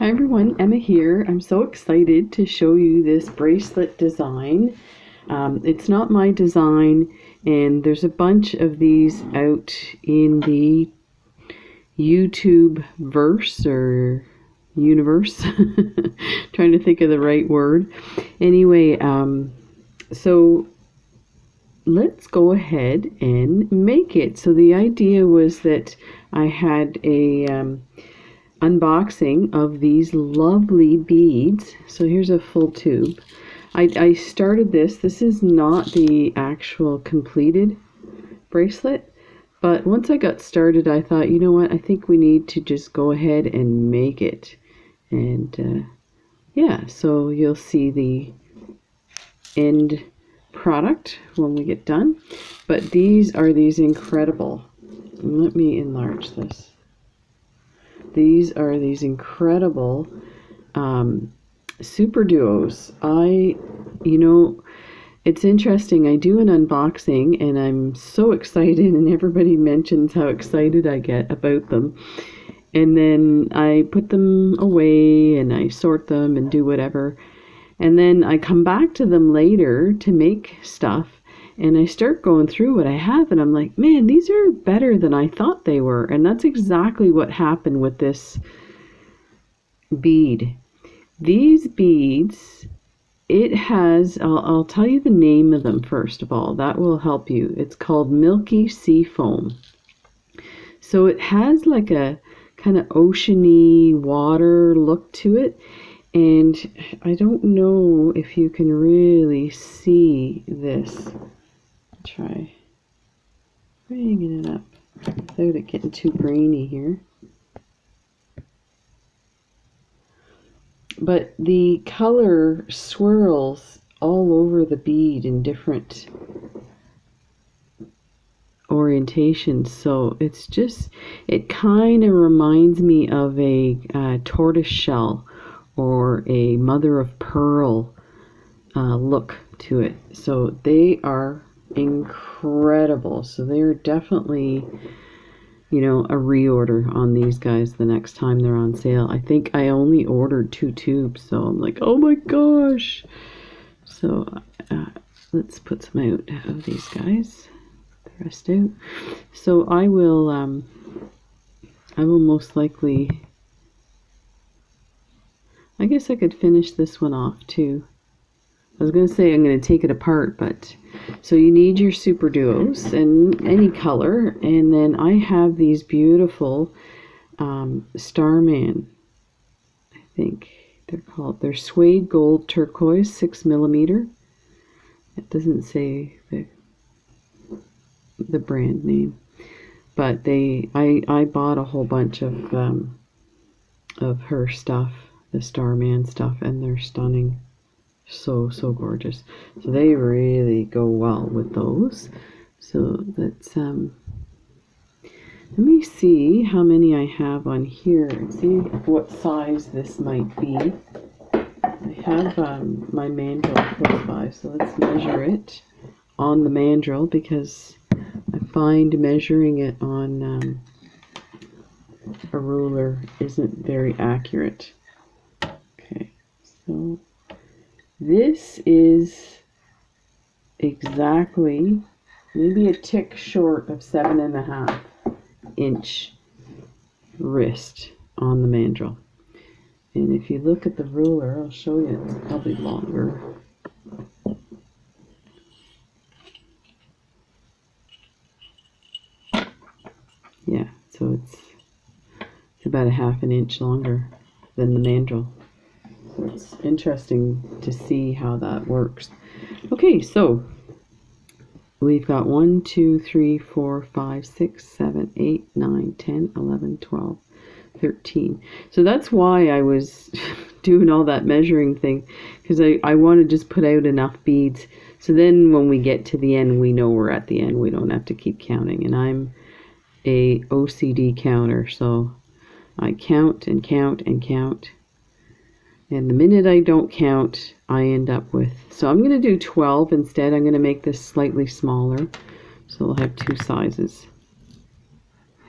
Hi everyone, Emma here. I'm so excited to show you this bracelet design. It's not my design, and there's a bunch of these out in the YouTube verse or universe. Trying to think of the right word. Anyway, so let's go ahead and make it. So the idea was that I had a unboxing of these lovely beads. So here's a full tube. I started this is not the actual completed bracelet, but once I got started I thought, you know what, I think we need to just go ahead and make it. And yeah, so you'll see the end product when we get done. But these are these incredible, let me enlarge this. These are these incredible Superduos. It's interesting. I do an unboxing and I'm so excited, and everybody mentions how excited I get about them. And then I put them away and I sort them and do whatever. And then I come back to them later to make stuff. And I start going through what I have, and I'm like, man, these are better than I thought they were. And that's exactly what happened with this bead. These beads, it has, I'll tell you the name of them first of all. That will help you. It's called Milky Seafoam. So it has like a kind of oceany water look to it. And I don't know if you can really see this. Try bringing it up without it getting too grainy here. But the color swirls all over the bead in different orientations, so it's just, it kind of reminds me of a tortoise shell or a mother of pearl look to it. So they are incredible. So they're definitely, you know, a reorder on these guys the next time they're on sale. I think I only ordered 2 tubes, so I'm like, oh my gosh. So let's put some out of these guys, the rest out. So I will most likely, I guess I could finish this one off too. I was going to say I'm going to take it apart, but so you need your Superduos and any color, and then I have these beautiful Starman, I think they're called. They're suede gold turquoise 6mm. It doesn't say the brand name, but I bought a whole bunch of her stuff, the Starman stuff, and they're stunning. So gorgeous. So they really go well with those. So let's let me see how many I have on here and see what size this might be. I have my mandrel close by, so let's measure it on the mandrel, because I find measuring it on a ruler isn't very accurate. Okay, so this is exactly, maybe a tick short of 7.5 inch wrist on the mandrel. And if you look at the ruler, I'll show you, it's probably longer. Yeah, so it's about a 1/2 inch longer than the mandrel. It's interesting to see how that works. Okay, so we've got 1, 2, 3, 4, 5, 6, 7, 8, 9, 10, 11, 12, 13. So that's why I was doing all that measuring thing, because I want to just put out enough beads. So then when we get to the end, we know we're at the end. We don't have to keep counting. And I'm a OCD counter, so I count and count and count. And the minute I don't count, I end up with, so I'm going to do 12 instead. I'm going to make this slightly smaller. So we'll have 2 sizes.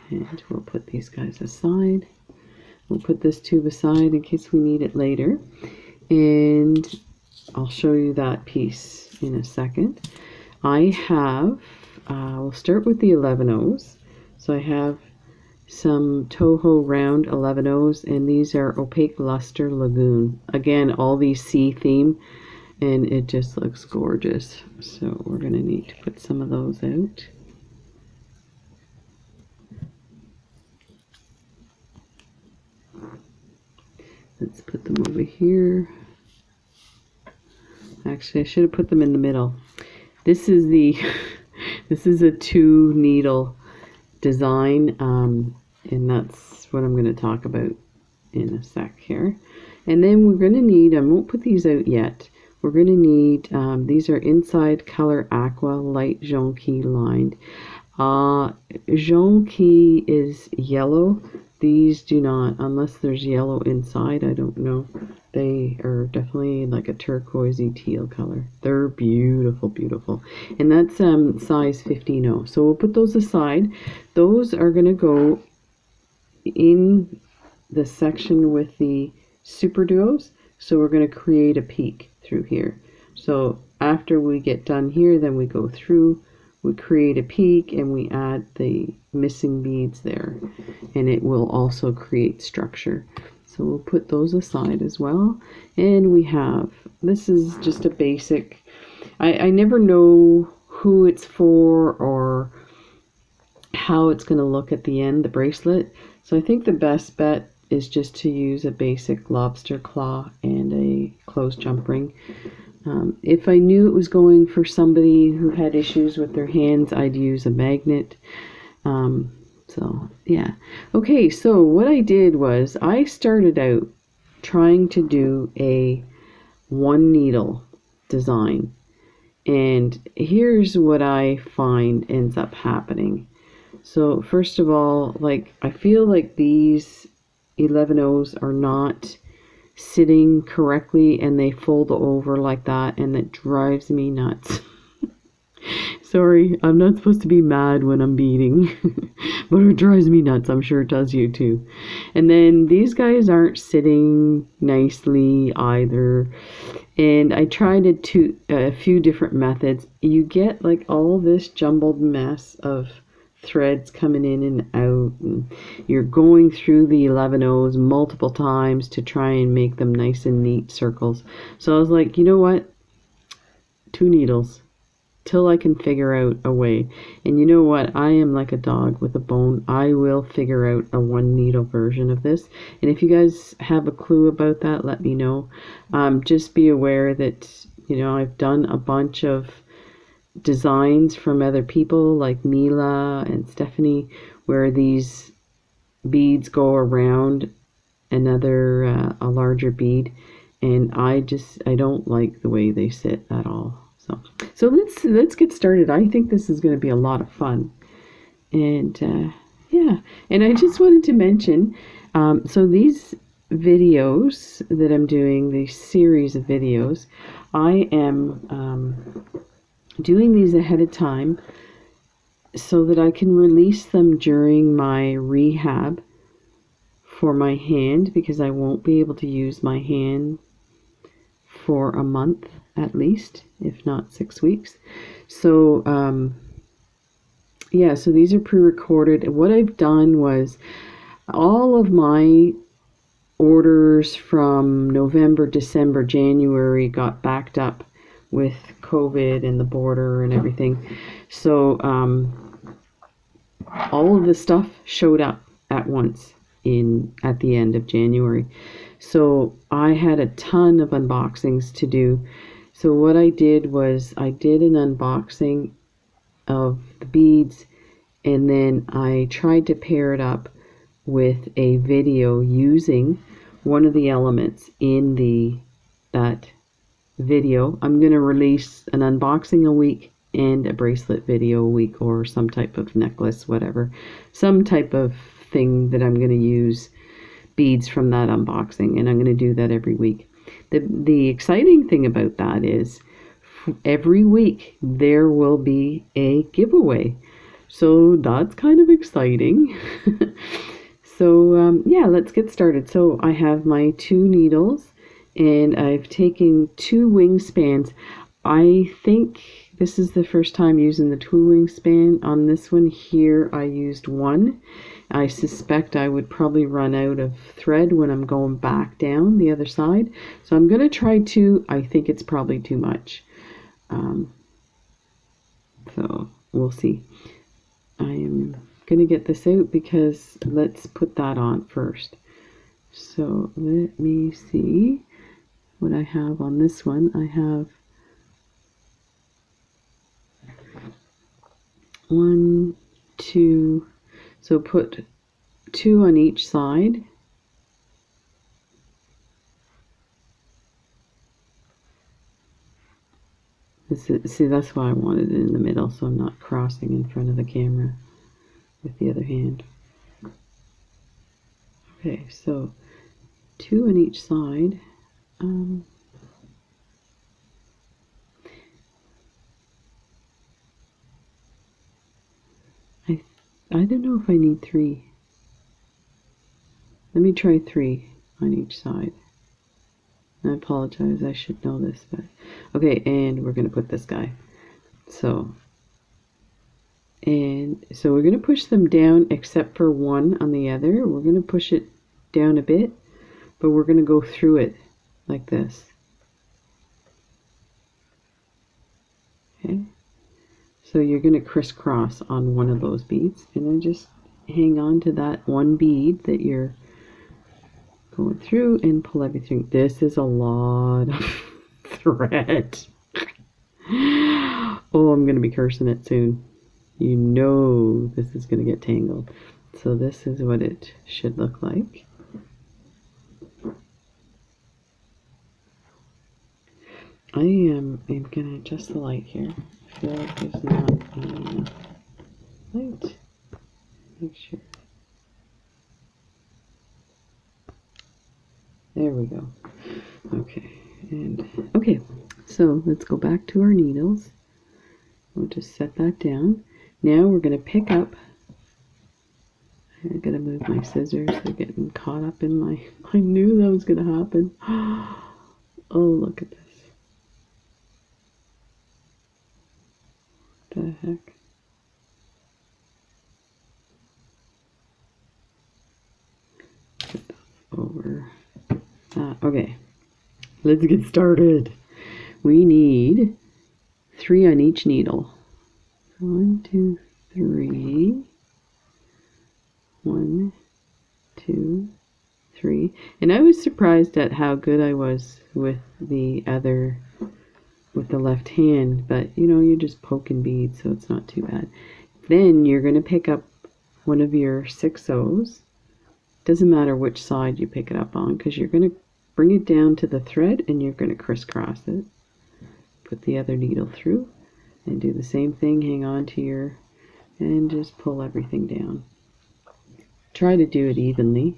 And we'll put these guys aside. We'll put this tube aside in case we need it later. And I'll show you that piece in a second. I have, we'll start with the 11-Os. So I have some Toho round 11-Os, and these are Opaque Luster Lagoon. Again, all these sea theme, and it just looks gorgeous. So we're going to need to put some of those out. Let's put them over here. Actually, I should have put them in the middle. This is the this is a 2 needle design, and that's what I'm going to talk about in a sec here. And then we're going to need, I won't put these out yet, we're going to need, these are Inside Color Aqua Light Jonquille lined. Jonquille is yellow. These do not, unless there's yellow inside, I don't know. They are definitely like a turquoisey teal color. They're beautiful, beautiful. And that's size 15-0. So we'll put those aside. Those are going to go in the section with the Superduos. So we're going to create a peak through here. So after we get done here, then we go through, we create a peak, and we add the missing beads there, and it will also create structure. So we'll put those aside as well. And we have, this is just a basic, I never know who it's for or how it's going to look at the end, the bracelet. So I think the best bet is just to use a basic lobster claw and a closed jump ring. If I knew it was going for somebody who had issues with their hands, I'd use a magnet. So yeah. Okay, so what I did was I started out trying to do a 1 needle design. And here's what I find ends up happening. So first of all, like, I feel like these 11-Os are not sitting correctly, and they fold over like that, and it drives me nuts. Sorry, I'm not supposed to be mad when I'm beading, but it drives me nuts. I'm sure it does you too. And then these guys aren't sitting nicely either. And I tried a few different methods. You get like all this jumbled mess of threads coming in and out, and you're going through the 11-Os multiple times to try and make them nice and neat circles. So I was like, you know what, 2 needles till I can figure out a way. And you know what, I am like a dog with a bone. I will figure out a 1 needle version of this, and if you guys have a clue about that, let me know. Just be aware that, you know, I've done a bunch of designs from other people like Mila and Stephanie, where these beads go around another a larger bead, and I don't like the way they sit at all. So let's get started. I think this is going to be a lot of fun. And yeah, and I just wanted to mention, so these videos that I'm doing, the series of videos, I am doing these ahead of time so that I can release them during my rehab for my hand, because I won't be able to use my hand for a month at least, if not 6 weeks. So yeah, so these are pre-recorded. What I've done was all of my orders from November, December, January got backed up with COVID and the border and everything. So all of the stuff showed up at once at the end of January. So I had a ton of unboxings to do. So what I did was I did an unboxing of the beads, and then I tried to pair it up with a video using one of the elements in that video. I'm going to release an unboxing a week and a bracelet video a week, or some type of necklace, whatever, some type of thing that I'm going to use beads from that unboxing, and I'm going to do that every week. The exciting thing about that is every week there will be a giveaway, so that's kind of exciting. So yeah, let's get started. So I have my 2 needles and I've taken 2 wingspans. I think this is the first time using the 2 wingspan. On this one here I used 1. I suspect I would probably run out of thread when I'm going back down the other side. So I'm going to try 2. I think it's probably too much. So we'll see. I am going to get this out because let's put that on first. So let me see what I have on this one. I have 1, 2, so put 2 on each side. See, that's why I wanted it in the middle, so I'm not crossing in front of the camera with the other hand. Okay, so 2 on each side. I don't know if I need 3. Let me try 3 on each side. I apologize, I should know this, but okay, and we're going to put this guy. So we're going to push them down except for 1 on the other. We're going to push it down a bit, but we're going to go through it like this. Okay, so you're going to crisscross on one of those beads, and then just hang on to that one bead that you're going through and pull everything. This is a lot of thread. Oh, I'm going to be cursing it soon. You know this is going to get tangled. So this is what it should look like. I am going to adjust the light here. I feel like there's not enough light. Make sure. There we go. Okay, and okay, so let's go back to our needles. We'll just set that down. Now we're going to pick up. I'm going to move my scissors. They're getting caught up in my... I knew that was going to happen. Oh, look at this. What the heck? Put that over. Okay, let's get started. We need 3 on each needle. 1, 2, 3. 1, 2, 3. And I was surprised at how good I was with the left hand, but you know, you're just poking beads, so it's not too bad. Then you're going to pick up one of your 6/0s. Doesn't matter which side you pick it up on, because you're going to bring it down to the thread and you're going to crisscross it. Put the other needle through and do the same thing. Hang on to your, and just pull everything down. Try to do it evenly,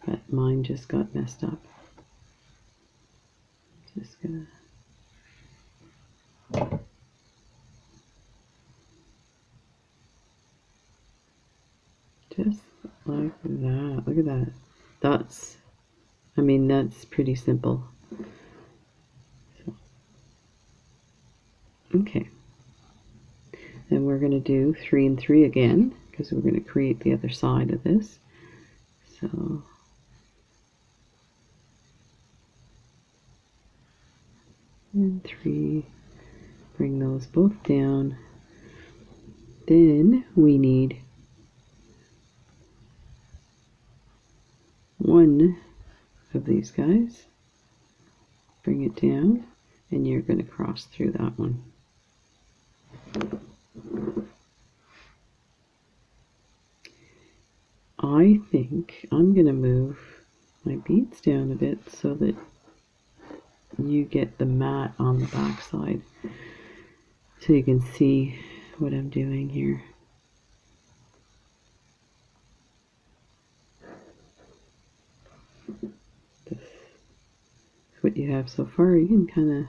but mine just got messed up. Just gonna just like that. Look at that. That's pretty simple. So, okay. Then we're going to do 3 and 3 again, because we're going to create the other side of this. So and 3, bring those both down. Then we need 1 of these guys. Bring it down, and you're going to cross through that one. I think I'm going to move my beads down a bit so that you get the mat on the back side, so you can see what I'm doing here. This is what you have so far. You can kind of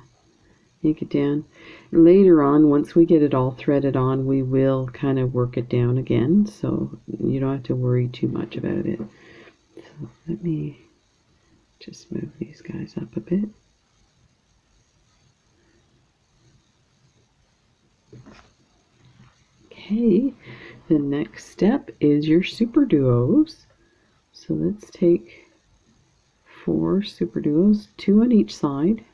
yank it down. Later on, once we get it all threaded on, we will kind of work it down again, so you don't have to worry too much about it. So let me just move these guys up a bit. Okay, the next step is your Superduos. So let's take 4 Superduos, 2 on each side.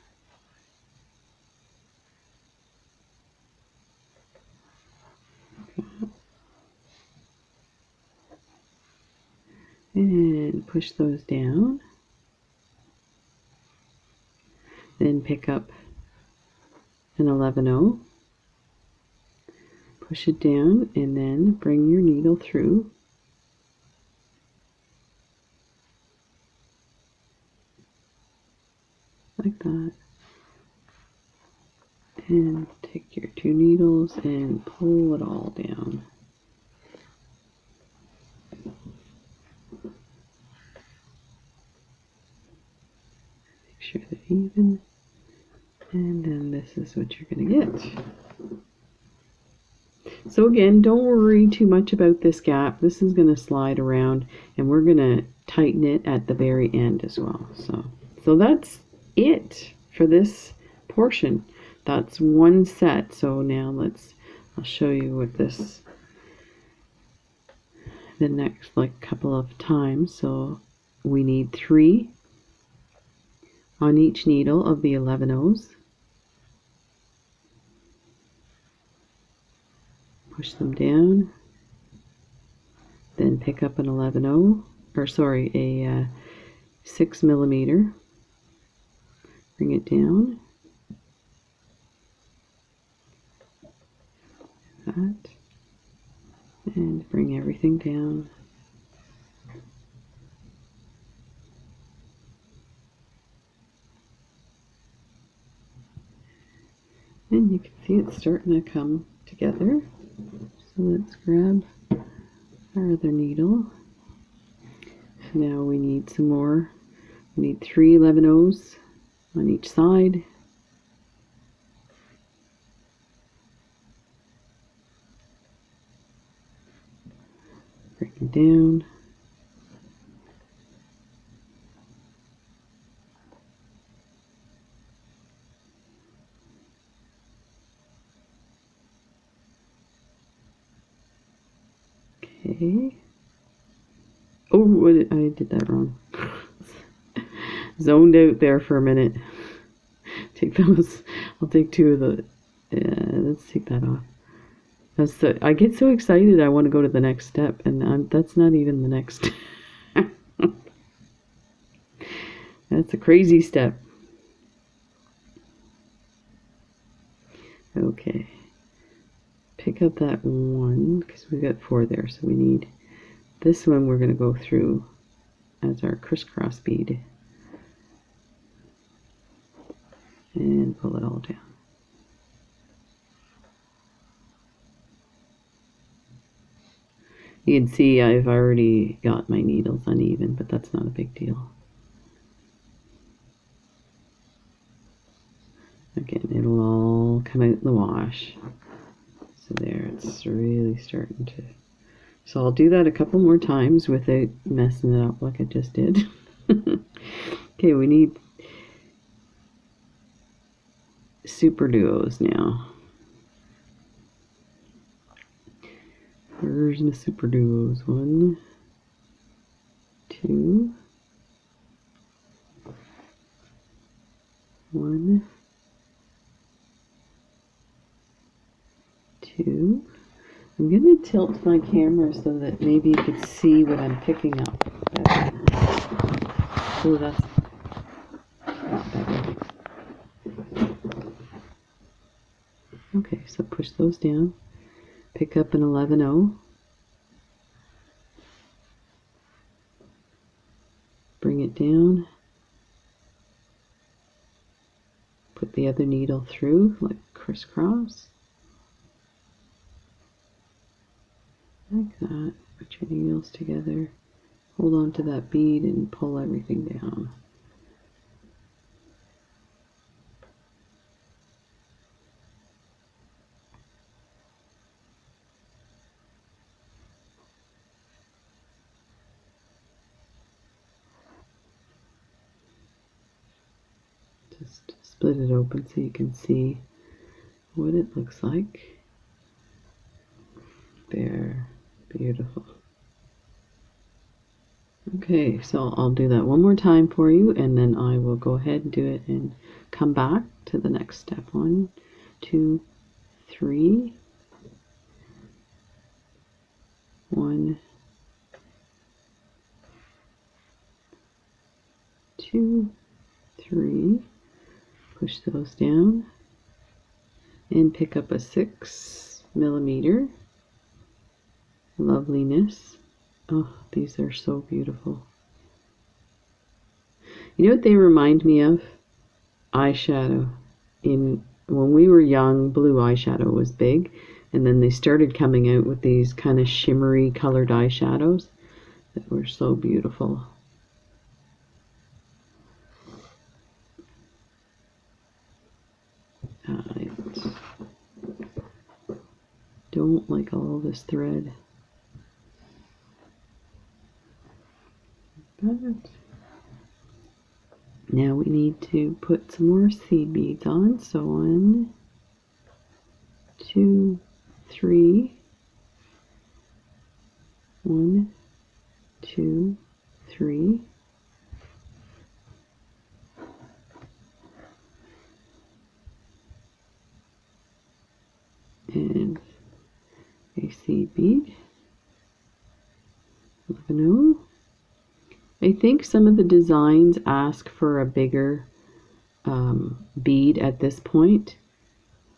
And push those down. Then pick up an 11-0. Push it down and then bring your needle through. Like that. And take your 2 needles and pull it all down. Make sure they're even. And then this is what you're going to get. So again, don't worry too much about this gap. This is going to slide around and we're going to tighten it at the very end as well. So that's it for this portion. That's one set. So now I'll show you what this, the next couple of times. So we need 3 on each needle of the 11-0s. Push them down, then pick up an 11-0, or sorry, a 6mm, bring it down, that, and bring everything down. And you can see it's starting to come together. So let's grab our other needle. Now we need some more. We need 3 11-0s on each side. Break it down. Okay. Oh, I did that wrong. Zoned out there for a minute. Take those. I'll take 2 of the. Let's take that off. I get so excited I want to go to the next step, and that's not even the next. That's a crazy step. Okay. Pick up that 1 because we've got 4 there, so we need this one. We're going to go through as our crisscross bead and pull it all down. You can see I've already got my needles uneven, but that's not a big deal. Again, it'll all come out in the wash. So there, it's really starting to. So I'll do that a couple more times without messing it up like I just did. Okay, we need Superduos now. Where's my Superduos? 1, 2, 1, 2. I'm going to tilt my camera so that maybe you could see what I'm picking up better. Oh, that's better. Okay, so push those down. Pick up an 11-0. Bring it down. Put the other needle through, like crisscross. Like that. Put your needles together. Hold on to that bead and pull everything down. Just split it open so you can see what it looks like. There, beautiful. Okay, so I'll do that one more time for you, and then I will go ahead and do it and come back to the next step. 1, 2, 3. 1, 2, 3. Push those down and pick up a 6mm. Loveliness. Oh, these are so beautiful. You know what they remind me of? Eyeshadow. When we were young, blue eyeshadow was big, and then they started coming out with these kind of shimmery colored eyeshadows that were so beautiful. I don't like all this thread. But now we need to put some more seed beads on. So 1, 2, 3. 1, 2, 3. And a seed bead. 11. I think some of the designs ask for a bigger bead at this point,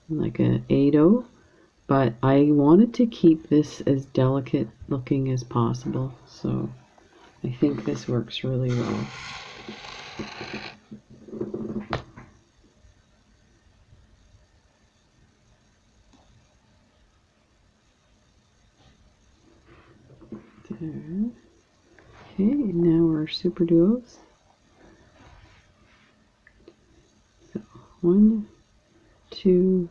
like a 8/0, but I wanted to keep this as delicate looking as possible, so I think this works really well. There. Okay, now our Superduos. So 1, 2,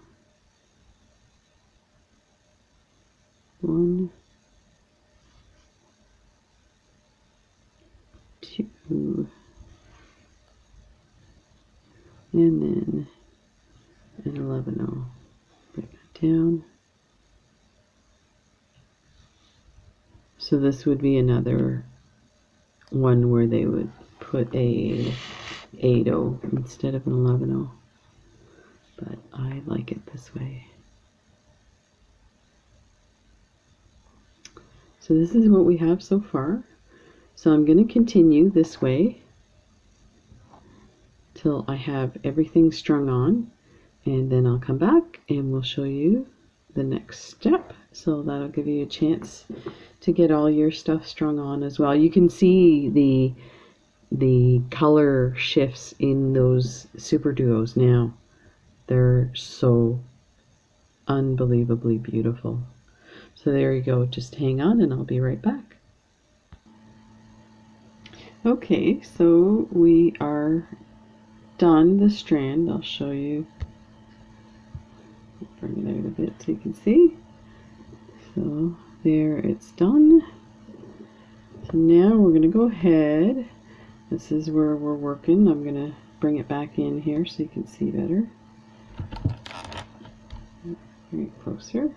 1, 2, and then an 11/0. Break that down. So this would be another one where they would put a 8/0 instead of an 11/0, but I like it this way. So this is what we have so far. So I'm going to continue this way till I have everything strung on, and then I'll come back and we'll show you the next step. So that'll give you a chance to get all your stuff strung on as well. You can see the color shifts in those Superduos now. They're so unbelievably beautiful. So there you go. Just hang on and I'll be right back. Okay, so we are done the strand. I'll show you. Bring it out a bit so you can see. So there, it's done. So now we're going to go ahead. This is where we're working. I'm going to bring it back in here so you can see better. Bring it closer.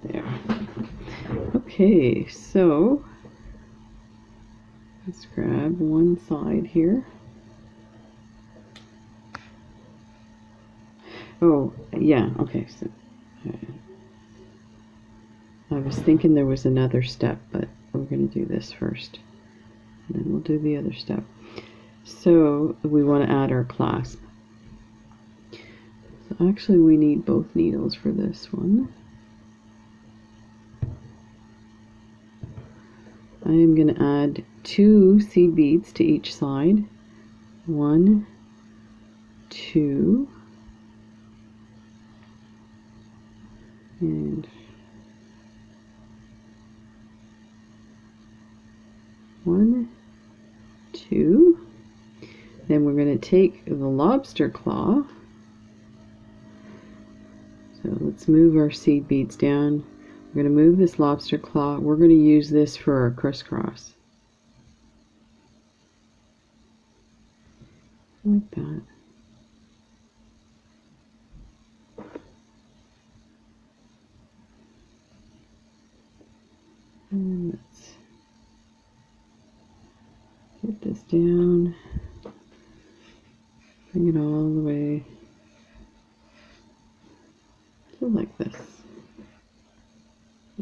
There. Okay, so let's grab one side here. Oh, yeah, okay, so I was thinking there was another step, but we're going to do this first, and then we'll do the other step. So we want to add our clasp. So actually we need both needles for this one. I am going to add 2 seed beads to each side. 1, 2, and 1, 2. Then we're going to take the lobster claw. So let's move our seed beads down. We're going to move this lobster claw. We're going to use this for our crisscross. Like that. And let's get this down. Bring it all the way to like this.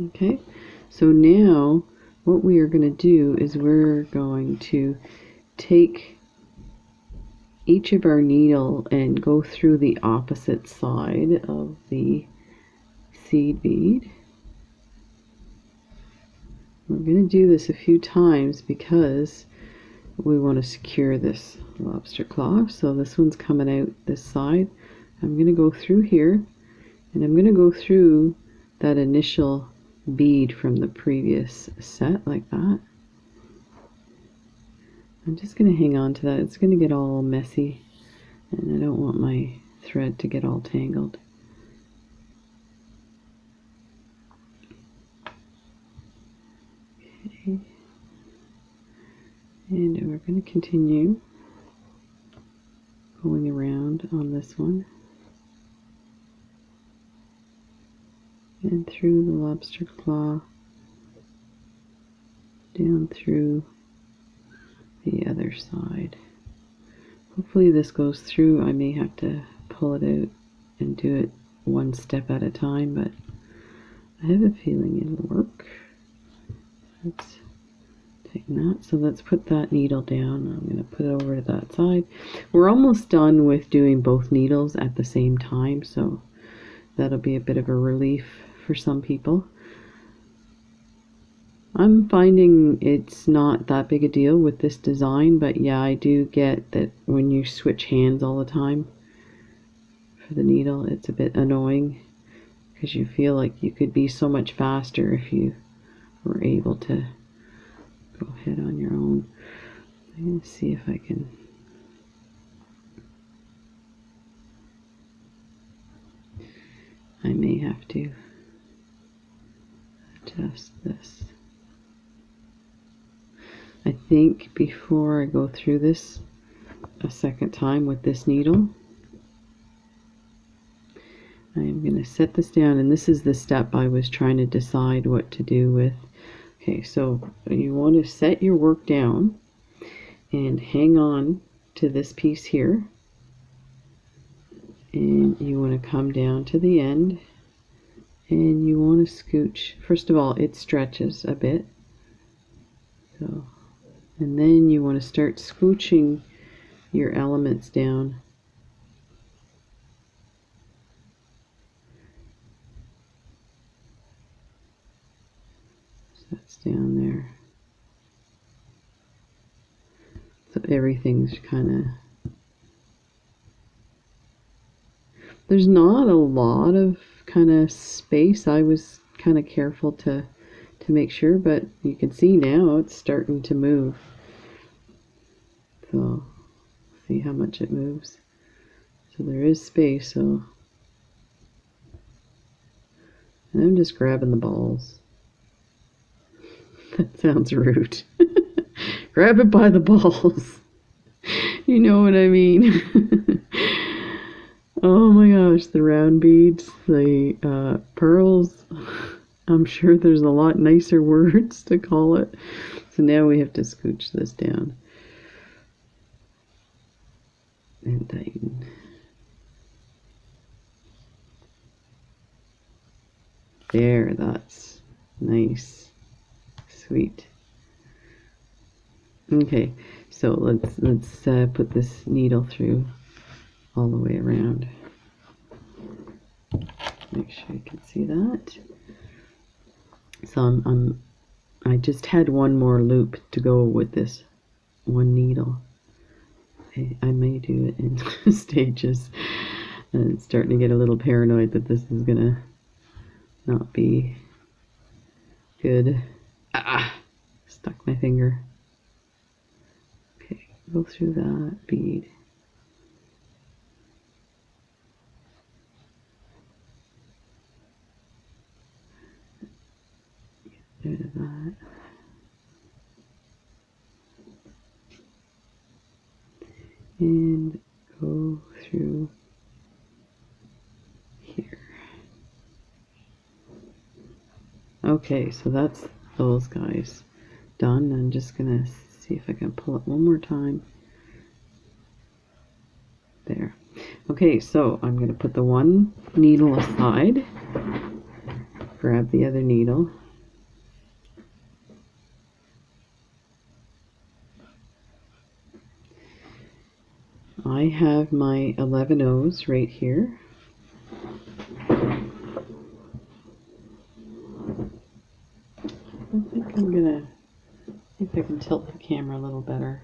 Okay, so now what we are going to do is we're going to take each of our needle and go through the opposite side of the seed bead. We're going to do this a few times because we want to secure this lobster claw. So this one's coming out this side. I'm going to go through here, and I'm going to go through that initial bead from the previous set like that. I'm just going to hang on to that. It's going to get all messy, and I don't want my thread to get all tangled. Okay. And we're going to continue going around on this one and through the lobster claw down through the other side. Hopefully this goes through. I may have to pull it out and do it one step at a time, but I have a feeling it'll work. Let's tighten that. So let's put that needle down. I'm going to put it over to that side. We're almost done with doing both needles at the same time, so that'll be a bit of a relief for some people. I'm finding it's not that big a deal with this design, but yeah, I do get that when you switch hands all the time for the needle, it's a bit annoying because you feel like you could be so much faster if you were able to go ahead on your own. I'm going to see if I can I may have to adjust this. I think before I go through this a second time with this needle, I'm going to set this down, and this is the step I was trying to decide what to do with. Okay, so you want to set your work down and hang on to this piece here, and you want to come down to the end, and you want to scooch. First of all, it stretches a bit, so, and then you want to start scooching your elements down. So that's down there. So everything's kind of, there's not a lot of kind of space. I was kind of careful to make sure, but you can see now it's starting to move. So see how much it moves. So there is space. So, and I'm just grabbing the balls. That sounds rude. Grab it by the balls. You know what I mean. Oh my gosh, the round beads, the pearls. I'm sure there's a lot nicer words to call it. So now we have to scooch this down and tighten. There, that's nice. Sweet. Okay, so let's put this needle through all the way around. Make sure you can see that. So I just had one more loop to go with this one needle. I may do it in stages, and it's starting to get a little paranoid that this is gonna not be good. Stuck my finger. Okay, go through that bead. rid of that. And go through here. Okay, so that's those guys done. I'm just gonna see if I can pull it one more time. There. Okay, so I'm gonna put the one needle aside, grab the other needle, I have my 11 O's right here. I think I'm gonna see if I can tilt the camera a little better.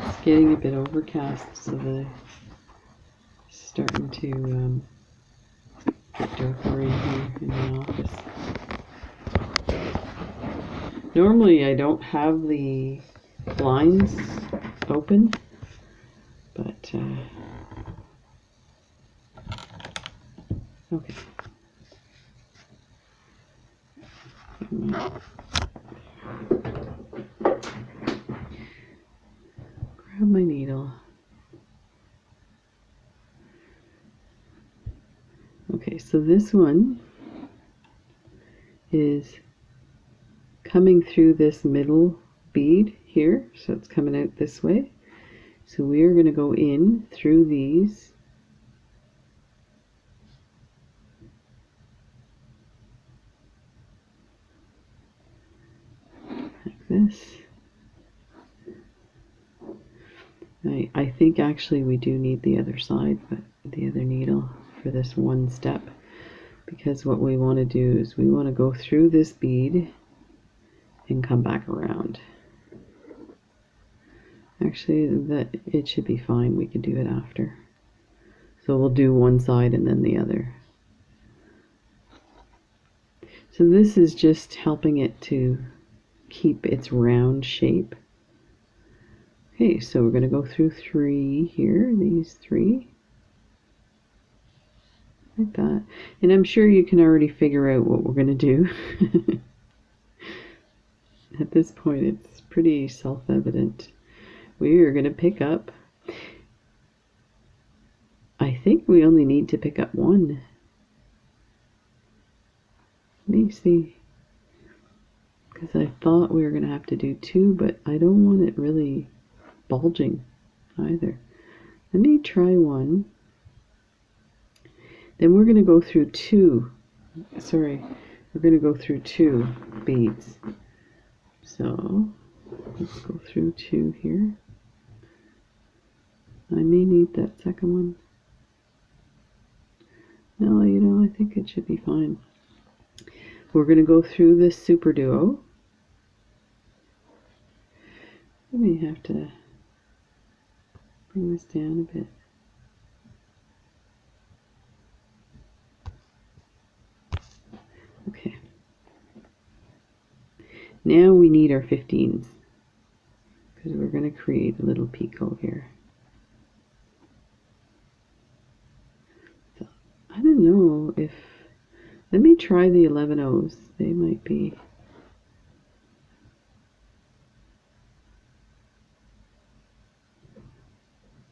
It's getting a bit overcast, so it's starting to get darker in here in the office. Normally I don't have the blinds open, but okay. Grab my needle. Okay, so this one is coming through this middle bead here, so it's coming out this way. So we are going to go in through these like this. I think actually we do need the other side, but the other needle for this one step, because what we want to do is we want to go through this bead and come back around. Actually, that it should be fine. We can do it after. So we'll do one side and then the other. So this is just helping it to keep its round shape. Okay, so we're going to go through 3 here, these 3. Like that. And I'm sure you can already figure out what we're going to do. At this point, it's pretty self-evident. We are going to pick up, I think we only need to pick up 1. Let me see. Because I thought we were going to have to do 2, but I don't want it really bulging either. Let me try 1. Then we're going to go through 2. Sorry, we're going to go through 2 beads. So let's go through 2 here. I may need that second one. No, you know, I think it should be fine. We're going to go through this Superduo. I may have to bring this down a bit. Okay. Now we need our 15s, because we're going to create a little picot here. So, I don't know if, let me try the 11 O's. They might be.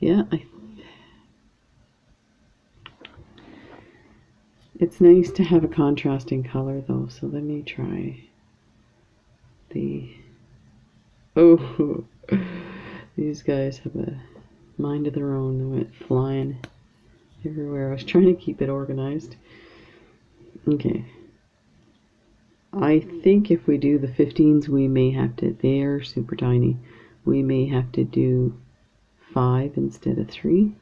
Yeah, it's nice to have a contrasting color though, so let me try the, oh, these guys have a mind of their own. They went flying everywhere. I was trying to keep it organized. Okay. I think if we do the 15s, we may have to, they're super tiny. We may have to do 5 instead of 3.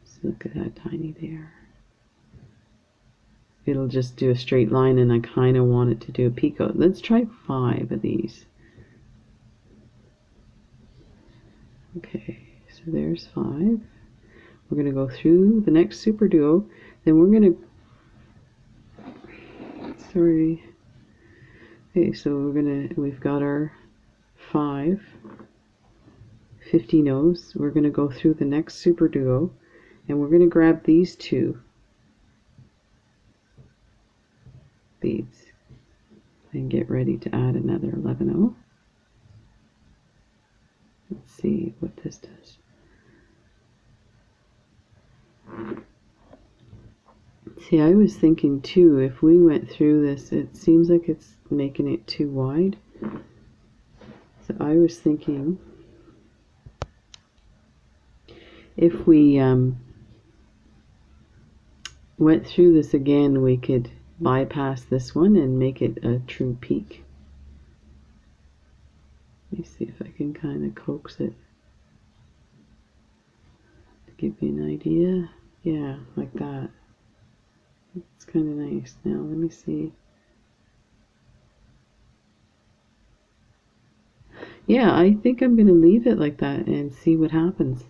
So look at how tiny they are. It'll just do a straight line, and I kind of want it to do a picot. Let's try 5 of these. Okay, so there's 5. We're going to go through the next Superduo. Then we're going to, sorry. Okay, so we've got our 5. 15 O's. We're going to go through the next Superduo, and we're going to grab these two beads and get ready to add another 11O. Let's see what this does. See, I was thinking too, if we went through this, it seems like it's making it too wide. So I was thinking if we went through this again, we could bypass this one and make it a true peak. Let me see if I can kind of coax it to give you an idea. Yeah, like that. It's kind of nice. Now let me see. Yeah, I think I'm going to leave it like that and see what happens,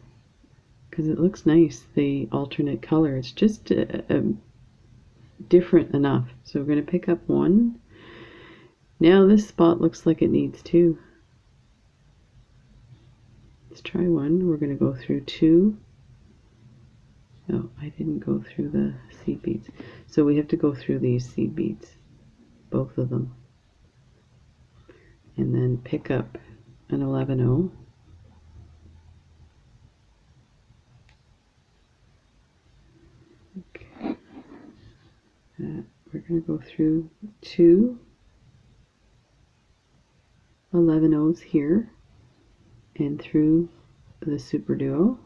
because it looks nice, the alternate color. It's just different enough. So we're going to pick up one. Now this spot looks like it needs two. Let's try one. We're going to go through two. Oh, I didn't go through the seed beads. So we have to go through these seed beads, both of them. And then pick up an 11O. Okay. We're going to go through two 11Os here and through the Superduo.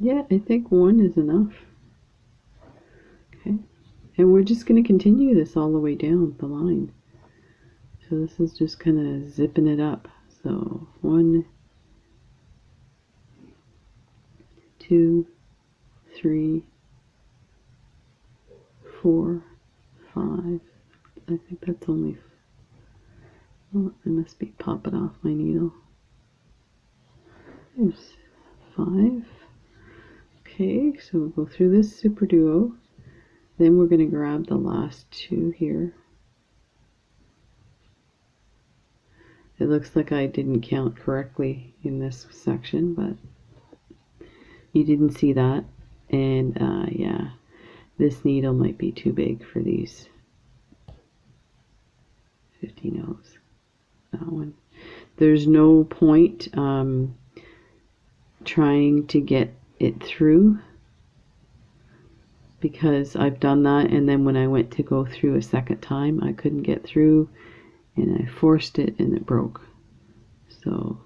Yeah, I think one is enough. Okay. And we're just going to continue this all the way down the line. So this is just kind of zipping it up. So 1, 2, 3, 4, 5. I think that's only, oh, I must be popping off my needle. There's 5. Okay, so we'll go through this Superduo. Then we're going to grab the last two here. It looks like I didn't count correctly in this section, but you didn't see that. And yeah, this needle might be too big for these 15 O's. That one. There's no point trying to get it through, because I've done that, and then when I went to go through a second time, I couldn't get through, and I forced it and it broke. So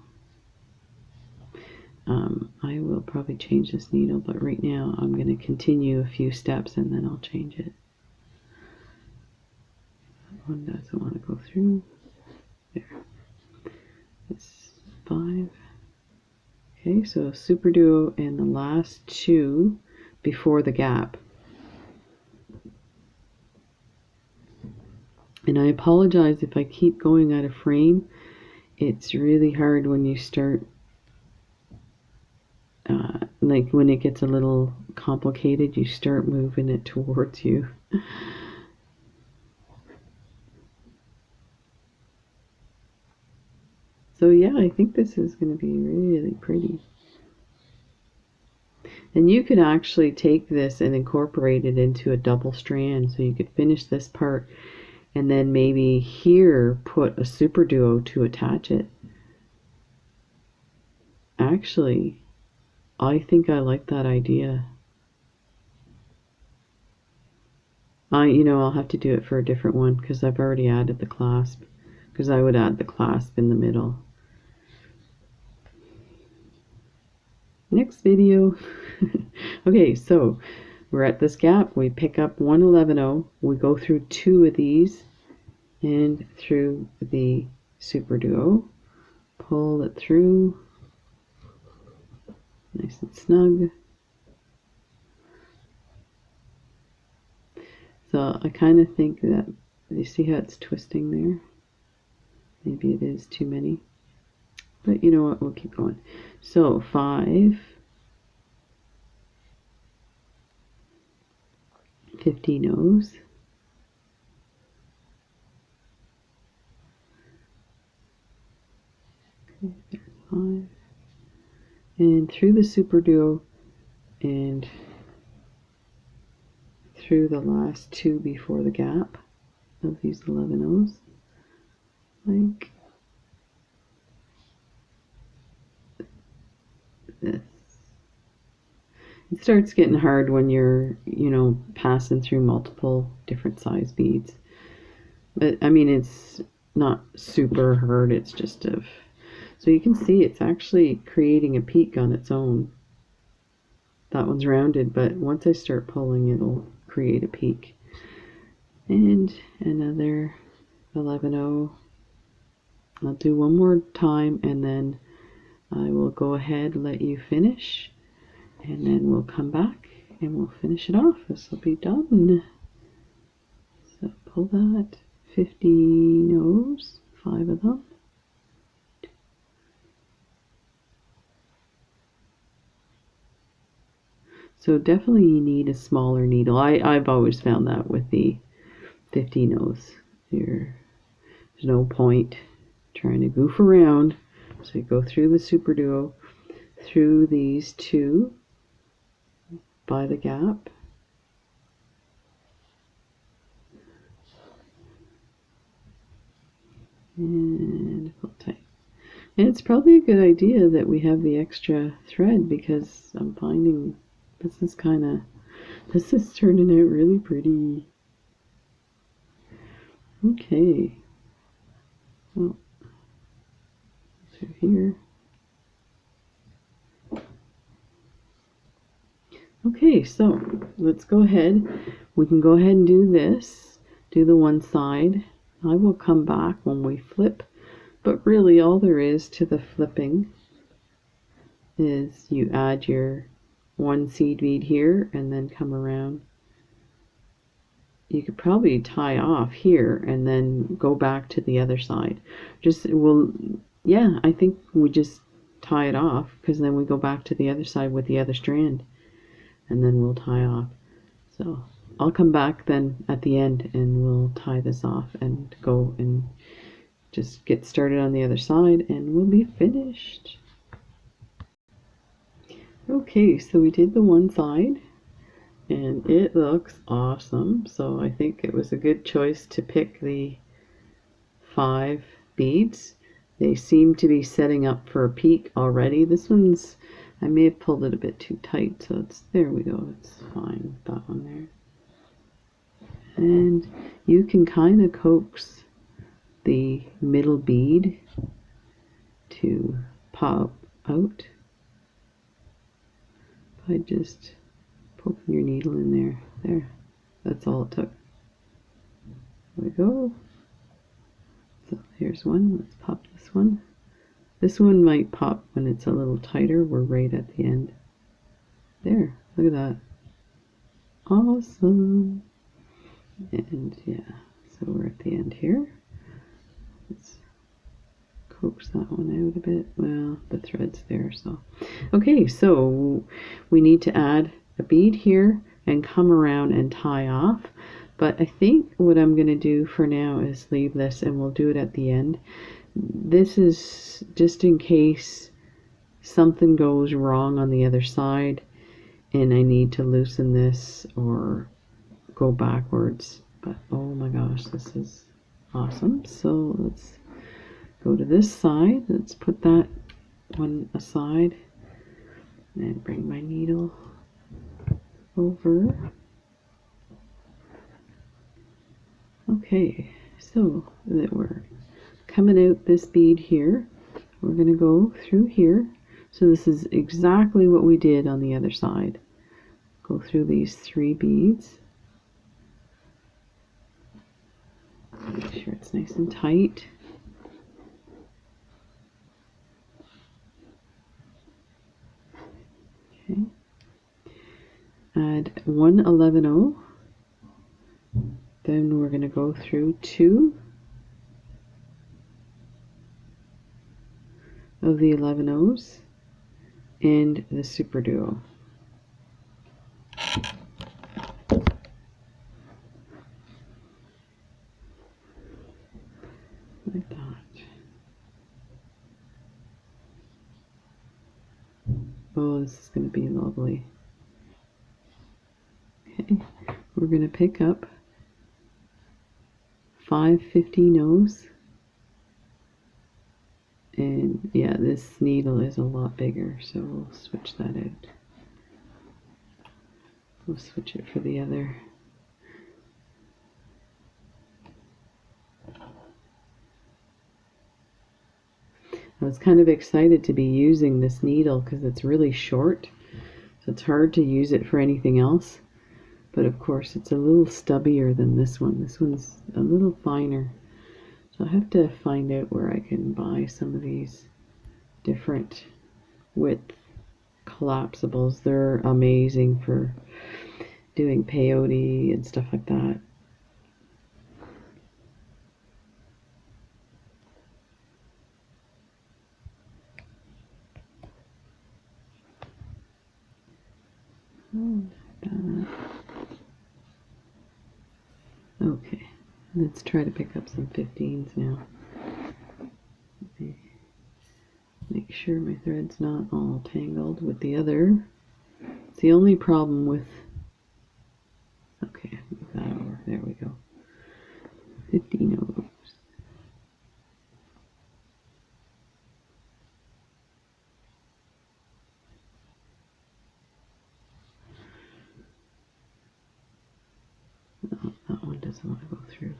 I will probably change this needle, but right now I'm going to continue a few steps and then I'll change it. That one doesn't want to go through. There. It's 5. Okay, so Superduo and the last two before the gap. And I apologize if I keep going out of frame. It's really hard when you start, like when it gets a little complicated, you start moving it towards you. So yeah, I think this is going to be really pretty. And you could actually take this and incorporate it into a double strand. So you could finish this part and then maybe here put a Superduo to attach it. Actually, I think I like that idea. I'll have to do it for a different one because I've already added the clasp, because I would add the clasp in the middle. Next video. Okay, so we're at this gap. We pick up one 11O. We go through two of these and through the Superduo. Pull it through. Nice and snug. So I kind of think that, you see how it's twisting there? Maybe it is too many. But you know what, we'll keep going. So 5, 15 O's. 5, and through the Superduo and through the last 2 before the gap of these 11 O's, like this. It starts getting hard when you're, passing through multiple different size beads. But I mean, it's not super hard, it's just so you can see it's actually creating a peak on its own. That one's rounded, but once I start pulling, it'll create a peak. And another 11-0. I'll do one more time and then I will go ahead and let you finish, and then we'll come back and we'll finish it off. This will be done. So pull that, 15 O's, 5 of them. So definitely you need a smaller needle. I've always found that with the 15 O's. There's no point trying to goof around. So you go through the Superduo, through these 2 by the gap. And pull tight. And it's probably a good idea that we have the extra thread, because I'm finding this is turning out really pretty. Okay. Well, through here. Okay, so let's go ahead. We can go ahead and do this. Do the one side. I will come back when we flip, but really all there is to the flipping is you add your 1 seed bead here and then come around. You could probably tie off here and then go back to the other side. I think we just tie it off, because then we go back to the other side with the other strand and then we'll tie off. So I'll come back then at the end and we'll tie this off and go and just get started on the other side and we'll be finished. Okay, so we did the one side and it looks awesome. So I think it was a good choice to pick the 5 beads. They seem to be setting up for a peak already. This one's, I may have pulled it a bit too tight, so there we go, it's fine with that one there. And you can kind of coax the middle bead to pop out by just poking your needle in there. There, that's all it took. There we go. So here's one. Let's pop this one. This one might pop when it's a little tighter. We're right at the end. There, look at that. Awesome. And yeah, so we're at the end here. Let's coax that one out a bit. Well, the thread's there, so. Okay, so we need to add a bead here and come around and tie off. But I think what I'm going to do for now is leave this and we'll do it at the end. This is just in case something goes wrong on the other side and I need to loosen this or go backwards. But oh my gosh, this is awesome. So let's go to this side. Let's put that one aside and bring my needle over. Okay, so that we're coming out this bead here, we're going to go through here. So this is exactly what we did on the other side. Go through these 3 beads. Make sure it's nice and tight. Okay. Add 1 11-0. Then we're going to go through 2 of the 11-O's and the Superduo. Like that. Oh, this is going to be lovely. Okay, we're going to pick up 5/50 and yeah, this needle is a lot bigger, so we'll switch that out. We'll switch it for the other. I was kind of excited to be using this needle because it's really short, so it's hard to use it for anything else. But of course it's a little stubbier than this one. This one's a little finer. So I have to find out where I can buy some of these different width collapsibles. They're amazing for doing peyote and stuff like that. Okay, let's try to pick up some 15s now. Make sure my thread's not all tangled with the other. It's the only problem with... Okay, move that over. There we go. 15 of those. No, that one doesn't want to go through.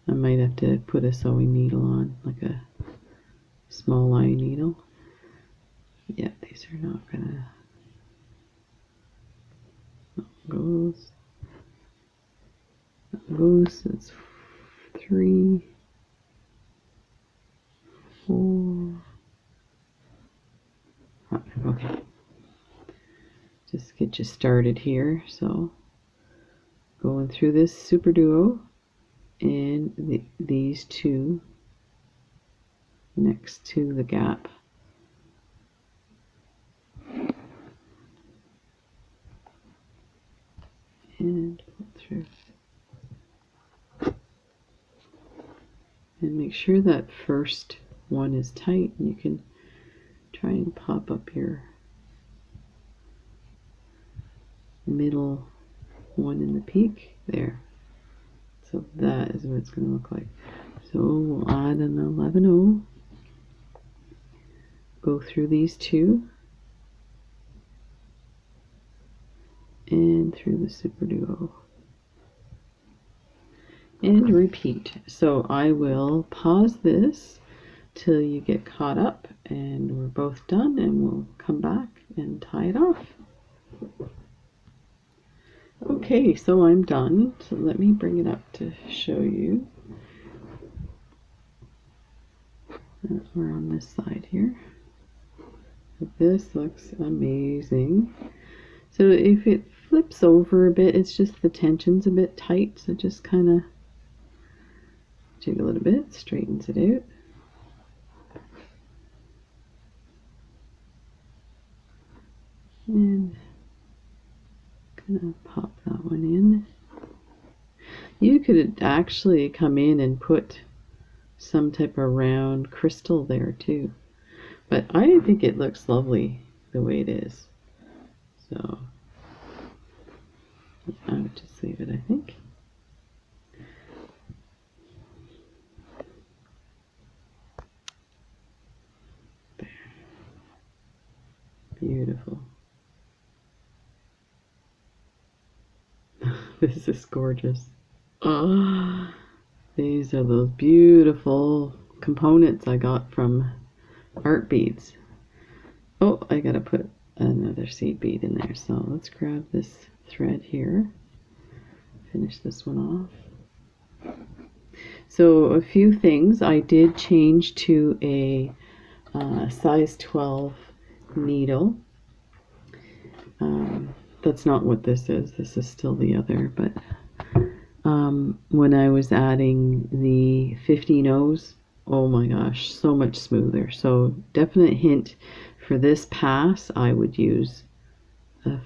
I might have to put a sewing needle on, like a small line needle. Yeah, these are not gonna... Goes. It's 3, 4, 5. Okay. Just get you started here. So going through this Superduo and these two next to the gap. And pull through. And make sure that first one is tight, and you can try and pop up your middle one in the peak there. So that is what it's going to look like. So we'll add an 11/0, go through these two, and through the Superduo. And repeat. So I will pause this till you get caught up and we're both done, and we'll come back and tie it off. Okay, so I'm done. So let me bring it up to show you. We're on this side here. This looks amazing. So if it flips over a bit, it's just the tension's a bit tight, so just kind of jiggle it a bit, straightens it out. And gonna pop that one in. You could actually come in and put some type of round crystal there too, but I think it looks lovely the way it is. So I would just leave it, I think. There. Beautiful. This is gorgeous. Oh, these are those beautiful components I got from Art Beads. Oh, I gotta put another seed bead in there. So let's grab this thread here. Finish this one off. So a few things. I did change to a size 12 needle. That's not what this is. This is still the other, but when I was adding the 15/0s, oh my gosh, so much smoother. So definite hint for this pass, I would use an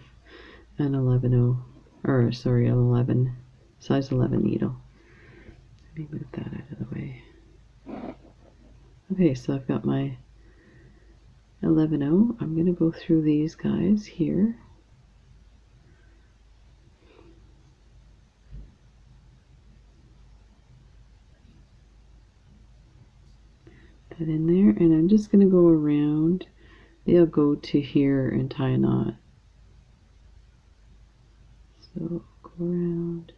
11/0, or sorry, an 11, size 11 needle. Let me move that out of the way. Okay, so I've got my 11/0 11-0. I'm going to go through these guys here. That in there, and I'm just going to go around. They'll go to here and tie a knot. So go around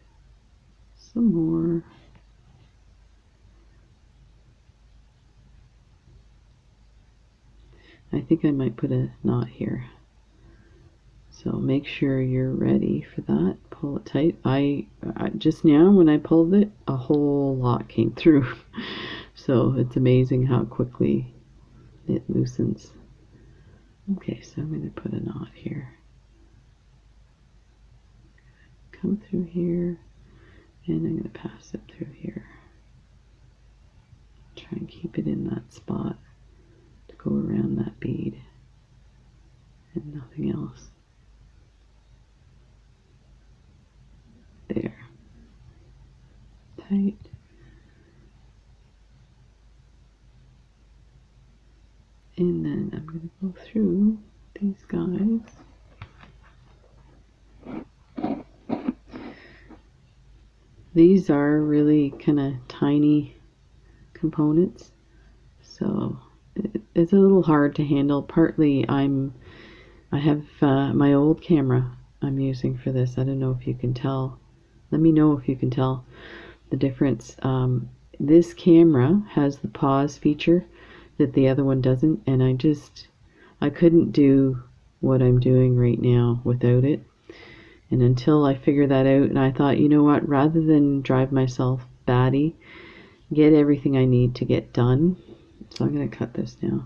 some more. I think I might put a knot here. So make sure you're ready for that. Pull it tight. I just now when I pulled it, a whole lot came through. So it's amazing how quickly it loosens. Okay, so I'm going to put a knot here. Come through here, and I'm going to pass it through here. Try and keep it in that spot to go around that bead and nothing else. There. Tight. And then I'm going to go through these guys. These are really kind of tiny components, so it's a little hard to handle. Partly I have my old camera I'm using for this. I don't know if you can tell. Let me know if you can tell the difference. This camera has the pause feature that the other one doesn't, and I couldn't do what I'm doing right now without it. And until I figured that out, and I thought, you know what, rather than drive myself batty, get everything I need to get done. So I'm going to cut this now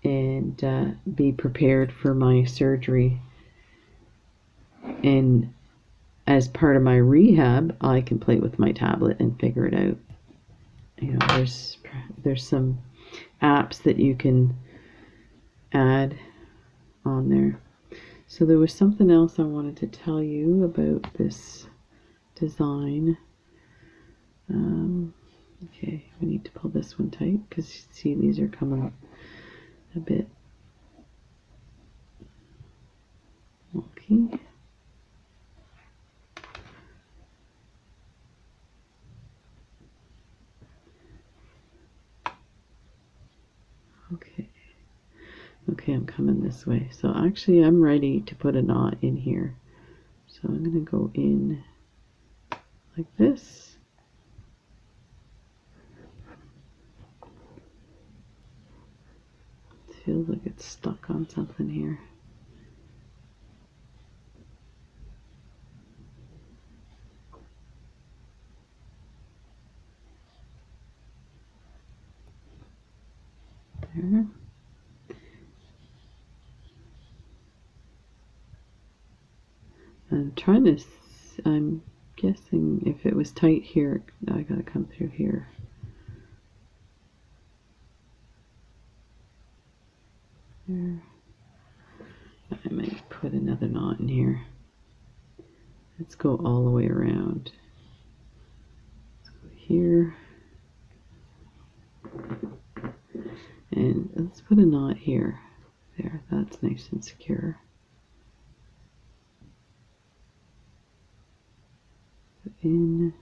and be prepared for my surgery. And as part of my rehab, I can play with my tablet and figure it out. You know, there's some apps that you can add on there. So there was something else I wanted to tell you about this design. Okay, we need to pull this one tight because you see these are coming a bit wonky. Okay, I'm coming this way. So actually I'm ready to put a knot in here. So I'm going to go in like this. It feels like it's stuck on something here. There. I'm guessing if it was tight here, I gotta come through here. There. I might put another knot in here. Let's go all the way around. Let's go here. And let's put a knot here. There, that's nice and secure. In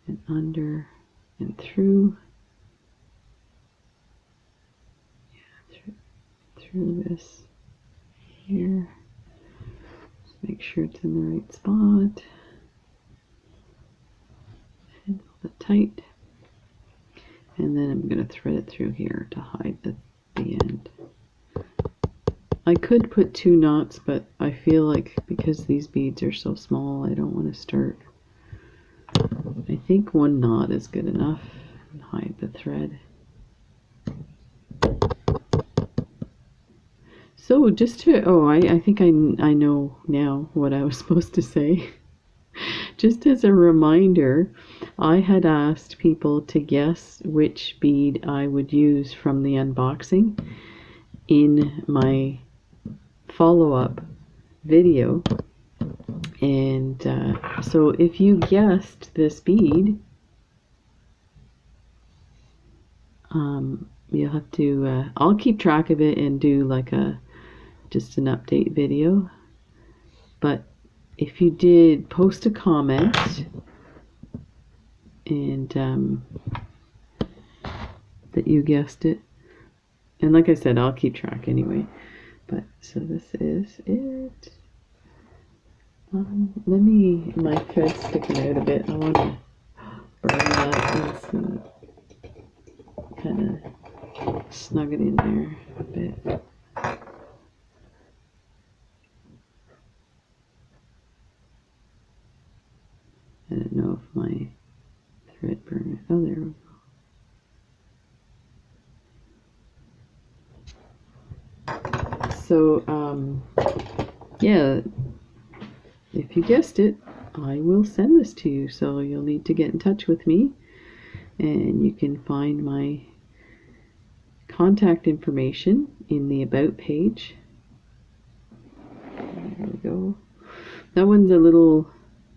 and under and through. Yeah, through this here. Just make sure it's in the right spot. And hold it tight. And then I'm going to thread it through here to hide the end. I could put 2 knots, but I feel like because these beads are so small, I don't want to start. I think 1 knot is good enough. And hide the thread. So just to, I think I know now what I was supposed to say. Just as a reminder, I had asked people to guess which bead I would use from the unboxing in my follow-up video, and so if you guessed this bead, you'll have to, I'll keep track of it and do like just an update video. But if you did post a comment and that you guessed it, and like I said, I'll keep track anyway. But so this is it. Let me, my thread's sticking out a bit. I want to burn that and see, kind of snug it in there a bit. I don't know if my thread burned. Oh, there we go. So, yeah, if you guessed it, I will send this to you. So you'll need to get in touch with me, and you can find my contact information in the About page. There we go. That one's a little,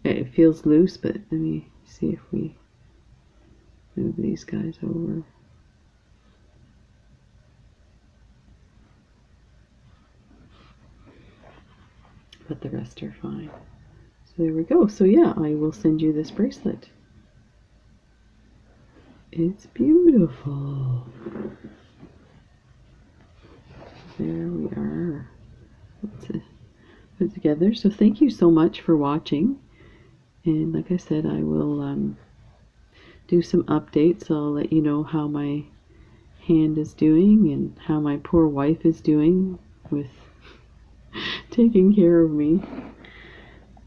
it feels loose, but let me see if we move these guys over. But the rest are fine. So there we go. So yeah, I will send you this bracelet. It's beautiful. There we are. Let's put it together. So thank you so much for watching. And like I said, I will do some updates. I'll let you know how my hand is doing and how my poor wife is doing with taking care of me.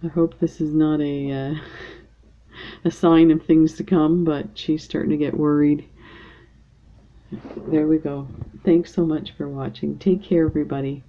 I hope this is not a sign of things to come, but she's starting to get worried. There we go. Thanks so much for watching. Take care, everybody.